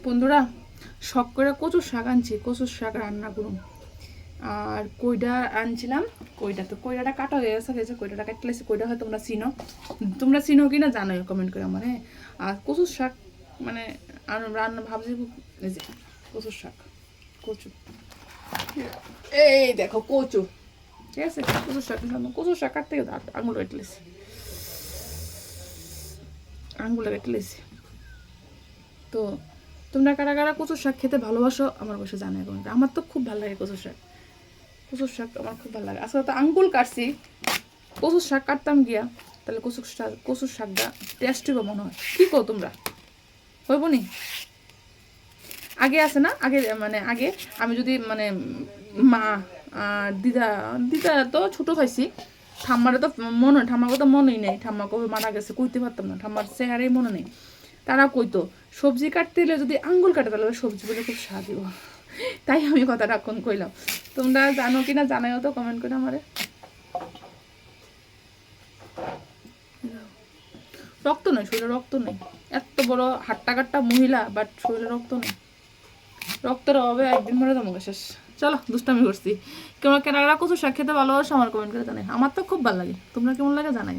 বন্ধুরা, শখ করে কচুর শাক আনছি, কচুর শাক রান্না করুন। আর কইডা আনছিলাম, কইডাটা কাটা হয়ে গেছে, কইডাটা কাটলেছি। কইডা হয় তোমরা চিনো কি না জানো, কমেন্ট করে আমার। হ্যাঁ, আর কচুর শাক মানে রান্না ভাবছি এই যে কচুর শাক, কচু, এই দেখো কচু, ঠিক আছে। কচুর শাক কাটতে গেছে আঙুল কাটলেছি, তো তোমরা কারা কারা কচুর শাক খেতে ভালোবাসো আমার কাছে জানাই কমেন্ট। আমার তো খুব ভালো লাগে কচুর শাক আমার খুব ভালো লাগে। আসলে তো আঙ্গুল কাটছি, কচুর শাক কাটতাম গিয়া, তাহলে কচুর শাকটা টেস্টি মনে হয়। কি কো তোমরা, হইব নি? আগে আছে না, আগে আমি যদি মা আর দিদা দিদা তো ছোটো খাইছি, ঠাম্মারে তো ঠাম্মার কথা মনেই নেই, ঠাম্মা কবে মারা গেছে কইতে পারতাম না, ঠাম্মার চেহারাই মনে নেই। তারা কইতো সবজি কাটতে এলে যদি আঙ্গুল কাটে তাহলে সবজি বলে খুব স্বাদ দিব। তাই আমি কথাটা এখন কইলাম। তোমরা জানো কিনা জানাইও তো কমেন্ট করে আমারে। রক্ত নেই শরীরে, রক্ত নেই। এত বড় হাট্টা কাট্টা মহিলা, বাট শরীরে রক্ত নেই। রক্তের অভাবে একদিন মরে যাবো শেষ। চলো, দুষ্টামি করছি। কেমন কেনারা কচু শাক খেতে ভালোবাসো আমার কমেন্ট করে জানাই। আমার তো খুব ভালো লাগে, তোমরা কেমন লাগে জানাই।